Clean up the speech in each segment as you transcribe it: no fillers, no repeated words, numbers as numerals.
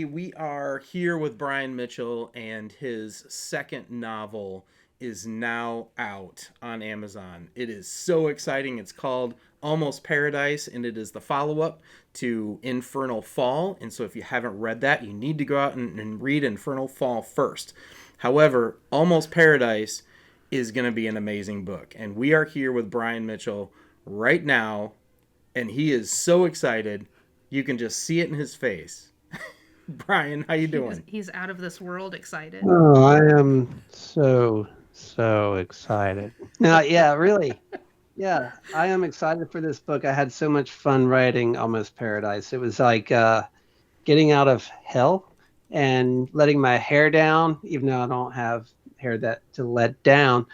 We are here with Bryan Mitchell, and his second novel is now out on Amazon. It is so exciting. It's called Almost Paradise, and it is the follow up to Infernal Fall. And so, if you haven't read that, you need to go out and read Infernal Fall first. However, Almost Paradise is going to be an amazing book. And we are here with Bryan Mitchell right now, and he is so excited. You can just see it in his face. Bryan, how you He's, doing? he's out of this world excited. Oh, I am so excited. Now, yeah, really. Yeah, I am excited for this book. I had so much fun writing Almost Paradise. It was like getting out of hell and letting my hair down, even though I don't have hair that to let down.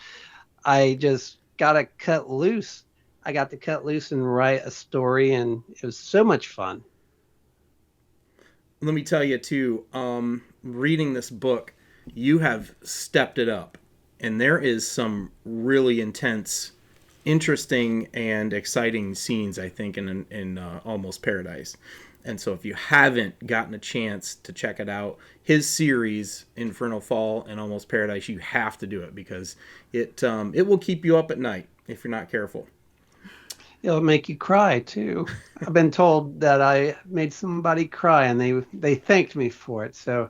I just got to cut loose. I got to cut loose and write a story, and it was so much fun. Let me tell you too. Reading this book, you have stepped it up, and there is some really intense, interesting, and exciting scenes. I think in Almost Paradise. And so, if you haven't gotten a chance to check it out, his series Infernal Fall and Almost Paradise, you have to do it because it will keep you up at night if you're not careful. It'll make you cry too. I've been told that I made somebody cry, and they thanked me for it. So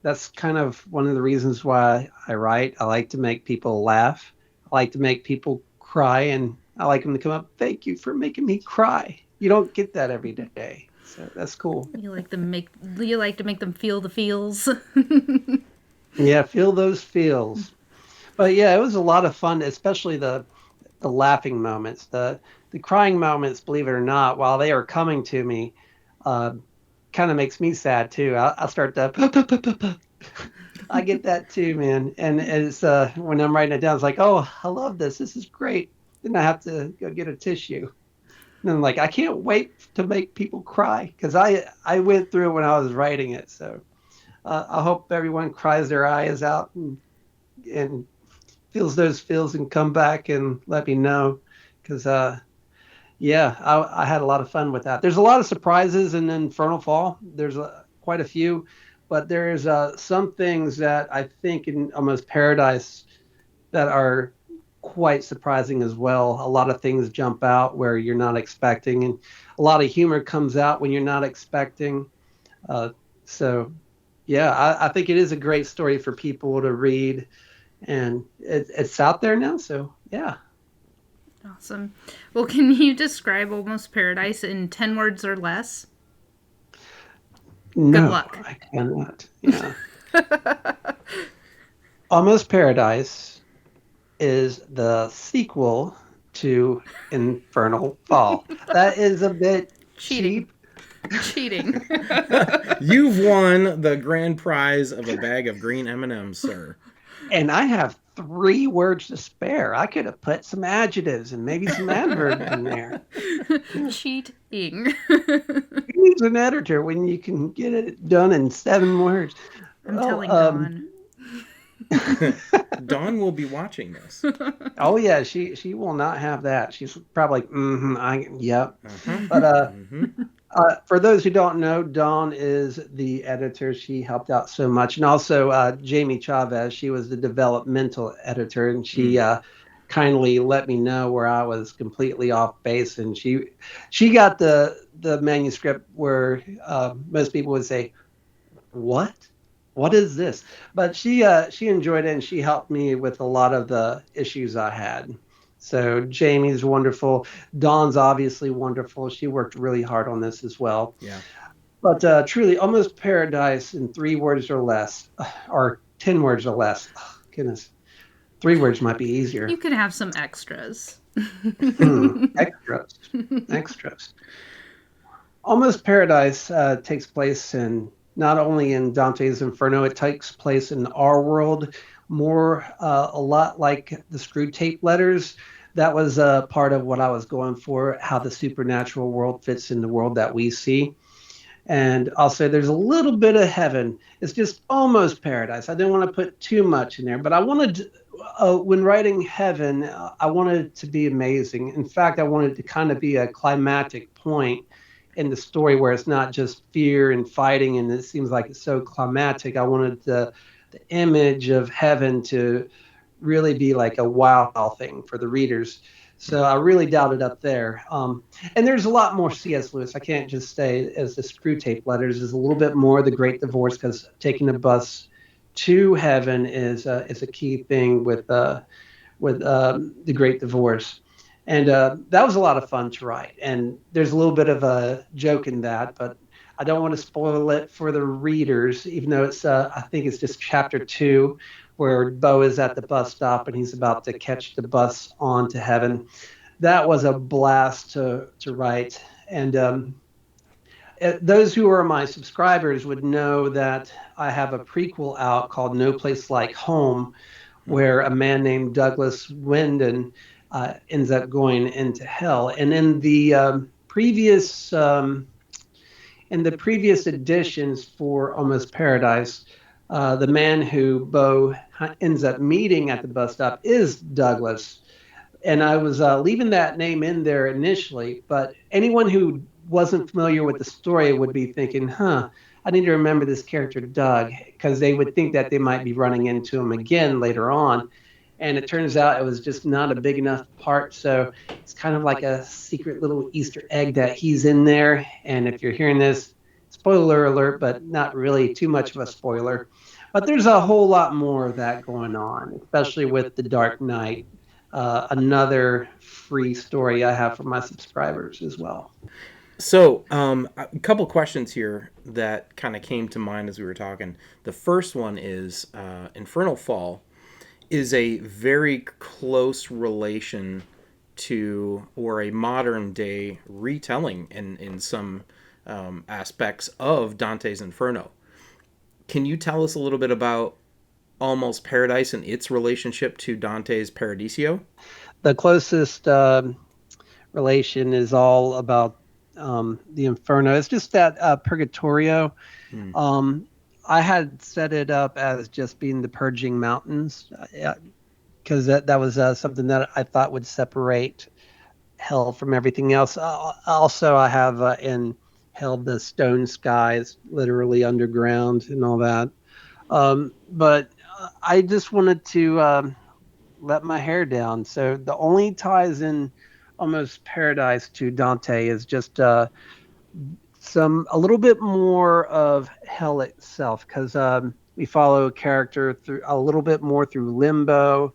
that's kind of one of the reasons why I write. I like to make people laugh. I like to make people cry, and I like them to come up. Thank you for making me cry. You don't get that every day, so that's cool. You like to make them feel the feels. Yeah, feel those feels. But yeah, it was a lot of fun, especially the laughing moments, the crying moments. Believe it or not, while they are coming to me, uh, kind of makes me sad too. I'll start to. I get that too, man. And it's when I'm writing it down, it's like, oh, I love this. This is great. Then I have to go get a tissue. And I'm like, I can't wait to make people cry because I went through it when I was writing it. So I hope everyone cries their eyes out and feels those feels and come back and let me know because yeah, I had a lot of fun with that. There's a lot of surprises in Infernal Fall. There's quite a few, but there's some things that I think in Almost Paradise that are quite surprising as well. A lot of things jump out where you're not expecting, and a lot of humor comes out when you're not expecting. Uh, so, yeah, I think it is a great story for people to read, and it's out there now. So, yeah. Awesome. Well, can you describe Almost Paradise in 10 words or less? Good No, luck. I cannot. Yeah. Almost Paradise is the sequel to Infernal Fall. That is a bit Cheating. cheap. Cheating. You've won the grand prize of a bag of green M&Ms, sir. And I have 3 words to spare. I could have put some adjectives and maybe some adverbs in there. Cheating. Who needs an editor when you can get it done in 7 words? I'm Well, telling Dawn. Dawn will be watching this. oh yeah, she will not have that. She's probably like, yep. Uh-huh. But Mm-hmm. for those who don't know, Dawn is the editor. She helped out so much. And also Jamie Chavez, she was the developmental editor, and she kindly let me know where I was completely off base. And she got the manuscript where most people would say, what? What is this? But she enjoyed it, and she helped me with a lot of the issues I had. So Jamie's wonderful. Dawn's obviously wonderful. She worked really hard on this as well. Yeah. But truly, Almost Paradise in 3 words or less, or 10 words or less. Oh, goodness, 3 words might be easier. You could have some extras. Extras, extras. Almost Paradise takes place in not only in Dante's Inferno, it takes place in our world, more a lot like the Screw Tape Letters. That was part of what I was going for, how the supernatural world fits in the world that we see. And I'll say there's a little bit of heaven. It's just almost paradise. I didn't want to put too much in there, but I wanted, when writing heaven, I wanted it to be amazing. In fact, I wanted to kind of be a climactic point in the story where it's not just fear and fighting and it seems like it's so climactic. I wanted the image of heaven to really be like a wow thing for the readers. So I really dialed it up there. And there's a lot more C.S. Lewis. I can't just say as the Screw Tape Letters. There's a little bit more the Great Divorce because taking a bus to heaven is a key thing with the Great Divorce. And that was a lot of fun to write. And there's a little bit of a joke in that, but I don't want to spoil it for the readers, even though I think it's just chapter 2, where Bo is at the bus stop and he's about to catch the bus on to heaven. That was a blast to write. And those who are my subscribers would know that I have a prequel out called No Place Like Home, where a man named Douglas Wyndon ends up going into hell. And in the previous editions for Almost Paradise, the man who Bo ends up meeting at the bus stop is Douglas. And I was leaving that name in there initially, but anyone who wasn't familiar with the story would be thinking, I need to remember this character Doug, because they would think that they might be running into him again later on. And it turns out it was just not a big enough part. So it's kind of like a secret little Easter egg that he's in there. And if you're hearing this, spoiler alert, but not really too much of a spoiler. But there's a whole lot more of that going on, especially with The Dark Knight, another free story I have for my subscribers as well. So, a couple questions here that kind of came to mind as we were talking. The first one is Infernal Fall is a very close relation to, or a modern day retelling in some aspects of Dante's Inferno. Can you tell us a little bit about Almost Paradise and its relationship to Dante's Paradiso? The closest relation is all about the Inferno. It's just that Purgatorio. I had set it up as just being the Purging Mountains, because that was something that I thought would separate hell from everything else. Also, I have in hell the stone skies, literally underground and all that. But I just wanted to let my hair down. So the only ties in Almost Paradise to Dante is just a little bit more of hell itself, because we follow a character through a little bit more through limbo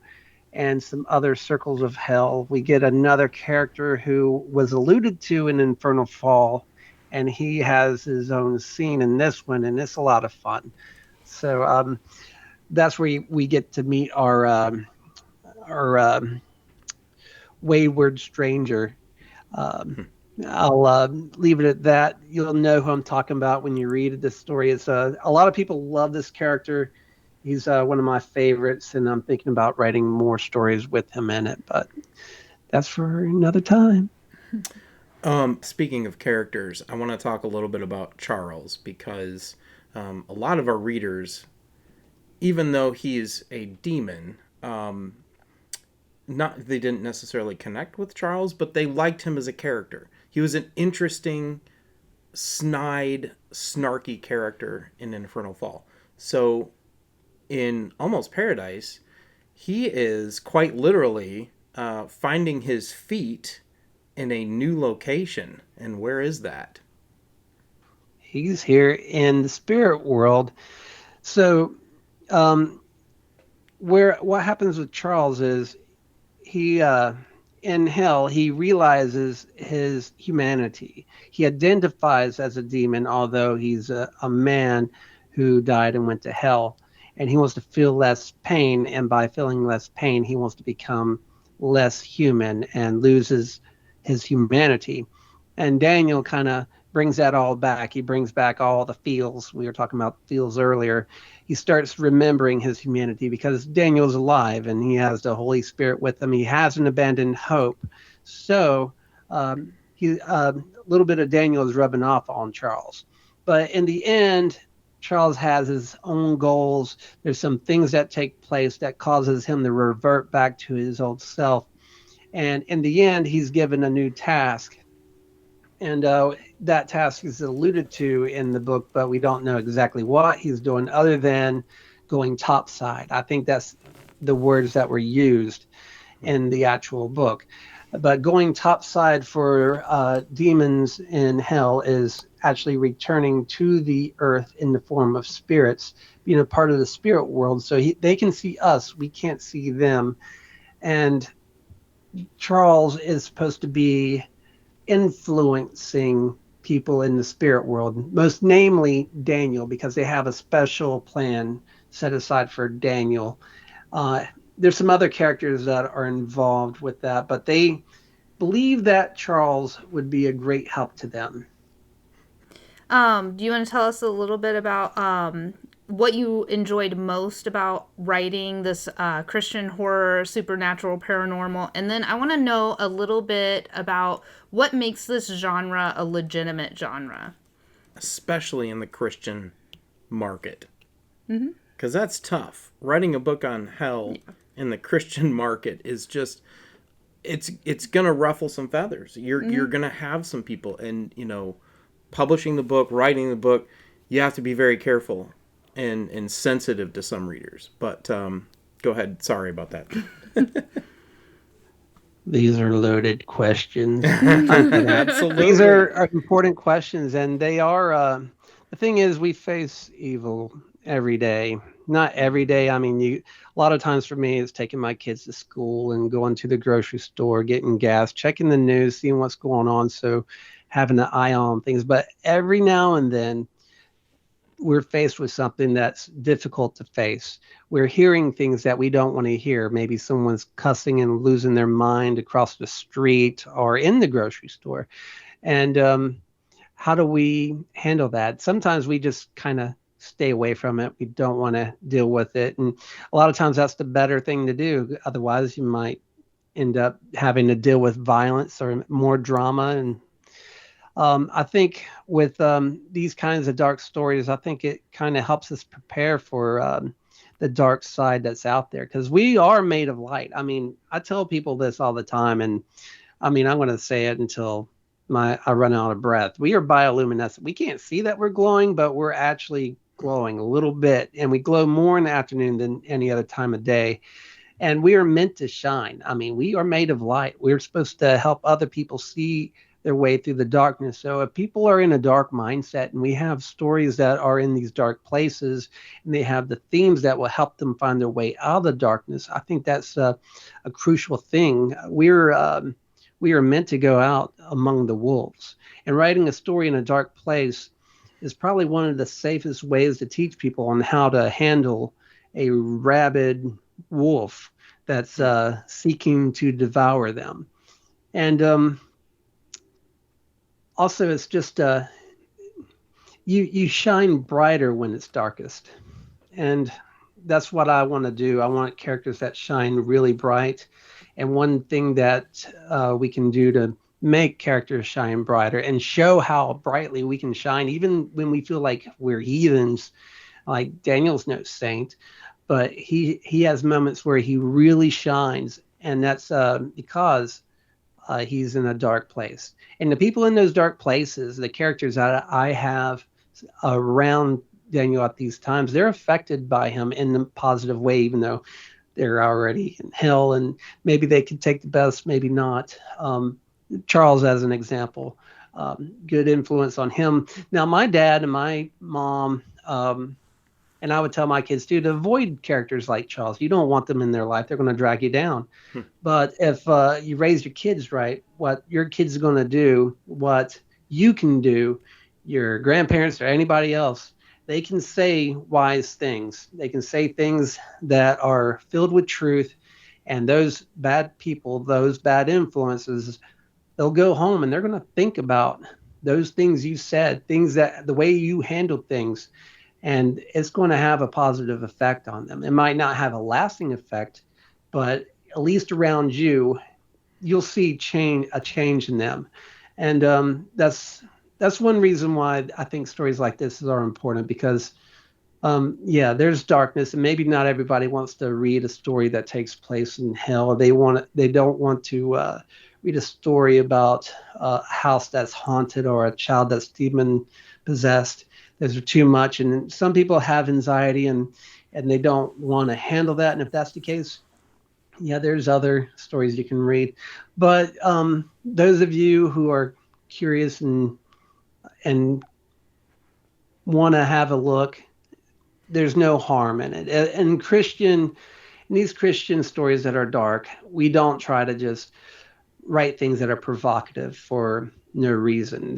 and some other circles of hell. We get another character who was alluded to in Infernal Fall, and he has his own scene in this one, and it's a lot of fun. So that's where we get to meet our wayward stranger. I'll leave it at that. You'll know who I'm talking about when you read this story. It's a lot of people love this character. He's one of my favorites, and I'm thinking about writing more stories with him in it. But that's for another time. Speaking of characters, I want to talk a little bit about Charles, because a lot of our readers, even though he's a demon, they didn't necessarily connect with Charles, but they liked him as a character. He was an interesting, snide, snarky character in Infernal Fall. So in Almost Paradise, he is quite literally finding his feet in a new location. And where is that? He's here in the spirit world. So what happens with Charles is he in hell he realizes his humanity. He identifies as a demon, although he's a man who died and went to hell, and he wants to feel less pain, and by feeling less pain he wants to become less human and loses his humanity. And Daniel kind of brings that all back. He brings back all the feels. We were talking about feels earlier. He starts remembering his humanity because Daniel's alive and he has the Holy Spirit with him. He hasn't abandoned hope. So a little bit of Daniel is rubbing off on Charles. But in the end, Charles has his own goals. There's some things that take place that causes him to revert back to his old self. And in the end, he's given a new task. And that task is alluded to in the book, but we don't know exactly what he's doing other than going topside. I think that's the words that were used in the actual book. But going topside for demons in hell is actually returning to the earth in the form of spirits, being a part of the spirit world. So they can see us, we can't see them. And Charles is supposed to be influencing people in the spirit world, most namely Daniel, because they have a special plan set aside for Daniel. Uh, there's some other characters that are involved with that, but they believe that Charles would be a great help to them. Do you want to tell us a little bit about what you enjoyed most about writing this Christian horror, supernatural, paranormal? And then I want to know a little bit about what makes this genre a legitimate genre. Especially in the Christian market. Because that's tough. Writing a book on hell in the Christian market is just it's gonna ruffle some feathers. You're gonna have some people, and publishing the book, writing the book, you have to be very careful and sensitive to some readers. But go ahead. Sorry about that. These are loaded questions. Absolutely. These are important questions, and they are. The thing is, we face evil every day. Not every day. I mean, a lot of times for me, it's taking my kids to school and going to the grocery store, getting gas, checking the news, seeing what's going on. So, having an eye on things. But every now and then, we're faced with something that's difficult to face. We're hearing things that we don't want to hear. Maybe someone's cussing and losing their mind across the street or in the grocery store. And how do we handle that? Sometimes we just kind of stay away from it. We don't want to deal with it. And a lot of times that's the better thing to do. Otherwise, you might end up having to deal with violence or more drama. And I think with these kinds of dark stories, I think it kind of helps us prepare for the dark side that's out there, because we are made of light. I mean, I tell people this all the time, and I mean, I'm going to say it until I run out of breath. We are bioluminescent. We can't see that we're glowing, but we're actually glowing a little bit, and we glow more in the afternoon than any other time of day. And we are meant to shine. I mean, we are made of light. We're supposed to help other people see their way through the darkness. So if people are in a dark mindset and we have stories that are in these dark places and they have the themes that will help them find their way out of the darkness, I think that's a crucial thing. We are meant to go out among the wolves. And writing a story in a dark place is probably one of the safest ways to teach people on how to handle a rabid wolf that's seeking to devour them. And also, it's just you shine brighter when it's darkest, and that's what I want to do. I want characters that shine really bright, and one thing that we can do to make characters shine brighter and show how brightly we can shine, even when we feel like we're heathens, like Daniel's no saint, but he has moments where he really shines, and that's because he's in a dark place. And the people in those dark places, the characters that I have around Daniel at these times, they're affected by him in a positive way, even though they're already in hell, and maybe they could take the best, maybe not. Charles, as an example, good influence on him. Now, my dad and my mom, and I would tell my kids too, to avoid characters like Charles. You don't want them in their life. They're going to drag you down. But if you raise your kids right, what your kids are going to do, what you can do, your grandparents or anybody else, they can say wise things. They can say things that are filled with truth. And those bad people, those bad influences, they'll go home and they're going to think about those things you said, things that the way you handled things. And it's going to have a positive effect on them. It might not have a lasting effect, but at least around you, you'll see a change in them. And that's one reason why I think stories like this are important, because Yeah, there's darkness, and maybe not everybody wants to read a story that takes place in hell. They don't want to read a story about a house that's haunted or a child that's demon possessed. Those are too much, and some people have anxiety and they don't want to handle that. And if that's the case, yeah, there's other stories you can read. But those of you who are curious and want to have a look, there's no harm in it. And in these Christian stories that are dark, we don't try to just write things that are provocative for no reason.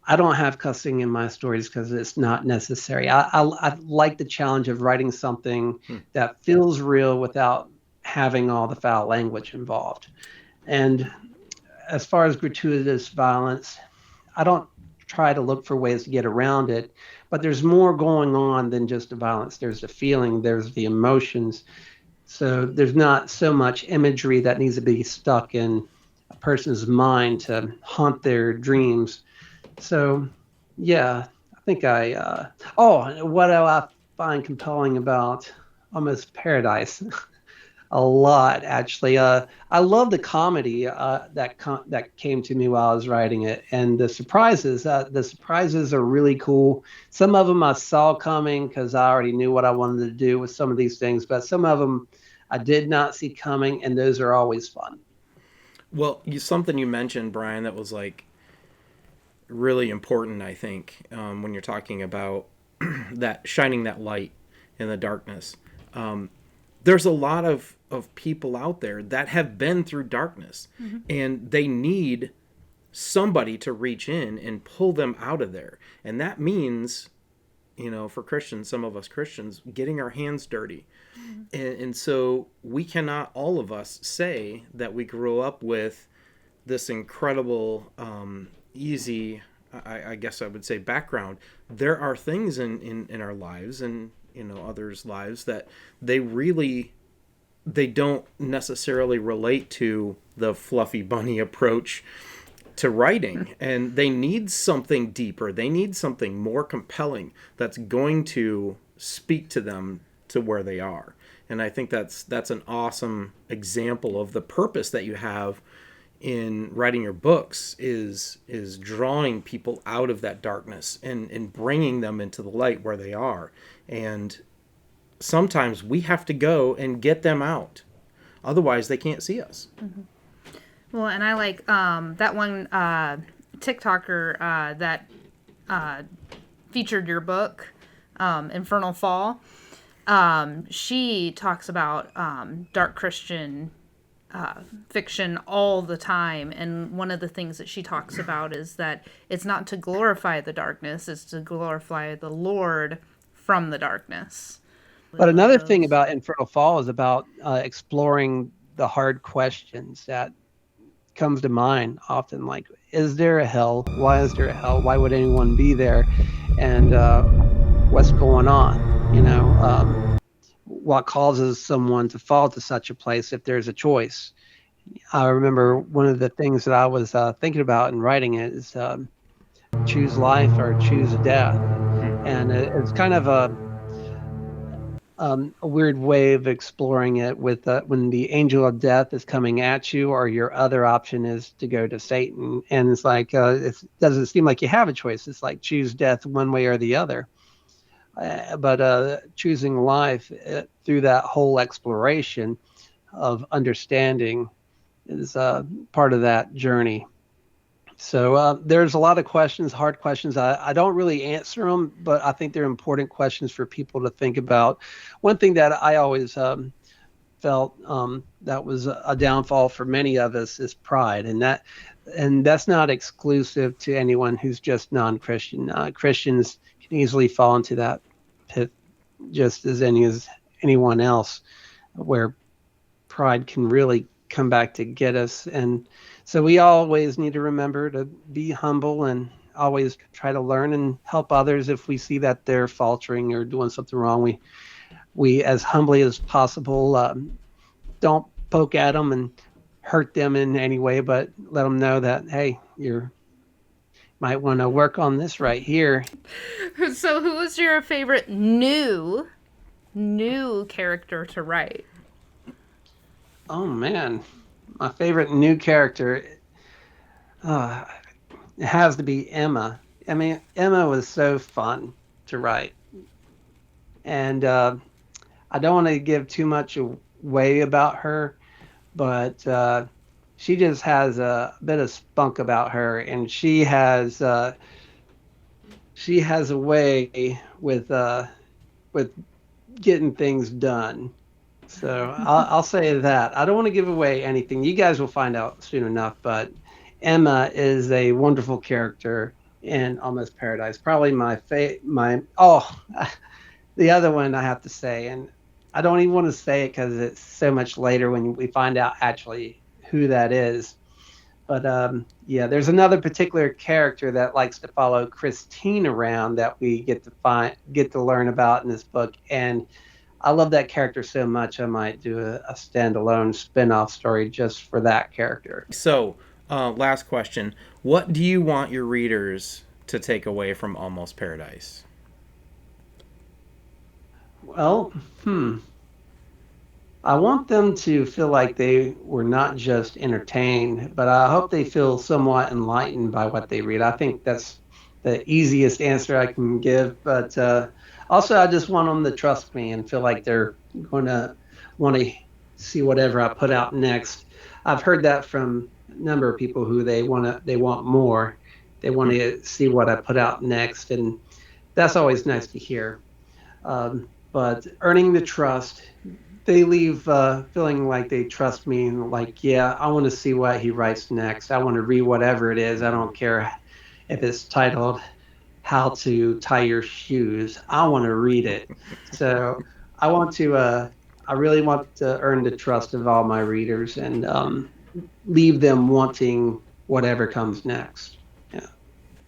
I don't have cussing in my stories because it's not necessary. I like the challenge of writing something that feels real without having all the foul language involved. And as far as gratuitous violence, I don't try to look for ways to get around it, but there's more going on than just the violence. There's the feeling, there's the emotions. So there's not so much imagery that needs to be stuck in a person's mind to haunt their dreams. So, yeah, I think what I find compelling about Almost Paradise a lot, actually. I love the comedy that came to me while I was writing it, and the surprises. The surprises are really cool. Some of them I saw coming because I already knew what I wanted to do with some of these things, but some of them I did not see coming, and those are always fun. Well, something you mentioned, Brian, that was like really important, I think, when you're talking about that shining that light in the darkness. There's a lot of people out there that have been through darkness, and they need somebody to reach in and pull them out of there. And that means, for Christians, some of us Christians, getting our hands dirty. And so we cannot, all of us, say that we grew up with this incredible, easy, I guess I would say, background. There are things in our lives and others' lives that they don't necessarily relate to the fluffy bunny approach to writing, and they need something deeper. They need something more compelling that's going to speak to them to where they are. And I think that's an awesome example of the purpose that you have in writing your books is drawing people out of that darkness and bringing them into the light where they are. And sometimes we have to go and get them out. Otherwise, they can't see us. Mm-hmm. Well, and I like that one TikToker that featured your book, Infernal Fall. She talks about dark Christian fiction all the time, and one of the things that she talks about is that it's not to glorify the darkness, it's to glorify the Lord from the darkness. But another thing about Infernal Fall is about exploring the hard questions that comes to mind often, like, is there a hell? Why is there a hell? Why would anyone be there? And what's going on? What causes someone to fall to such a place if there's a choice? I remember one of the things that I was thinking about in writing it is choose life or choose death. And it's kind of a weird way of exploring it with when the angel of death is coming at you, or your other option is to go to Satan. And it's like, it doesn't seem like you have a choice. It's like choose death one way or the other. But choosing life through that whole exploration of understanding is part of that journey. So there's a lot of questions, hard questions. I don't really answer them, but I think they're important questions for people to think about. One thing that I always felt that was a downfall for many of us is pride, and that's not exclusive to anyone who's just non-Christian. Christians can easily fall into that pit just as anyone else, where pride can really come back to get us. And so we always need to remember to be humble and always try to learn and help others if we see that they're faltering or doing something wrong. We as humbly as possible, don't poke at them and hurt them in any way, but let them know that, hey, Might want to work on this right here. So, who was your favorite new character to write? Oh man, my favorite new character, uh, it has to be Emma. I mean, Emma was so fun to write, and I don't want to give too much away about her, but she just has a bit of spunk about her, and she has a way with getting things done. So I'll say that. I don't want to give away anything. You guys will find out soon enough, but Emma is a wonderful character in Almost Paradise. Probably my the other one I have to say, and I don't even want to say it because it's so much later when we find out actually who that is. But yeah, there's another particular character that likes to follow Christine around that we get to learn about in this book, and I love that character so much. I might do a standalone spin-off story just for that character. So, last question. What do you want your readers to take away from Almost Paradise? Well, I want them to feel like they were not just entertained, but I hope they feel somewhat enlightened by what they read. I think that's the easiest answer I can give. But also, I just want them to trust me and feel like they're going to want to see whatever I put out next. I've heard that from a number of people who they want more. They want to see what I put out next, and that's always nice to hear. But earning the trust, they leave feeling like they trust me and like, yeah, I want to see what he writes next. I want to read whatever it is. I don't care if it's titled How to Tie Your Shoes. I want to read it. So I want to, I really want to earn the trust of all my readers and leave them wanting whatever comes next. Yeah.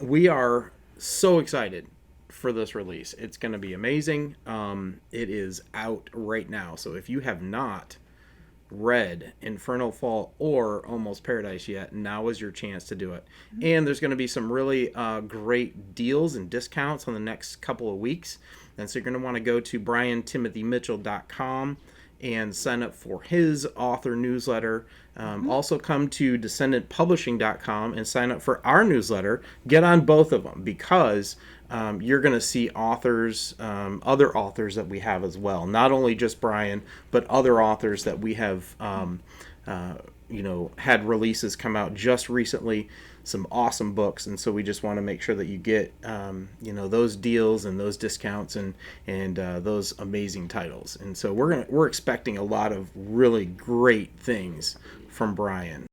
We are so excited for this release. It's going to be amazing. It is out right now. So if you have not read Infernal Fall or Almost Paradise yet, now is your chance to do it. And there's going to be some really great deals and discounts on the next couple of weeks. And so you're going to want to go to BryanTimothyMitchell.com and sign up for his author newsletter. Also come to DescendantPublishing.com and sign up for our newsletter. Get on both of them because you're going to see authors, other authors that we have as well. Not only just Bryan, but other authors that we have had releases come out just recently. Some awesome books, and so we just want to make sure that you get those deals and those discounts and those amazing titles. And so we're expecting a lot of really great things from Bryan.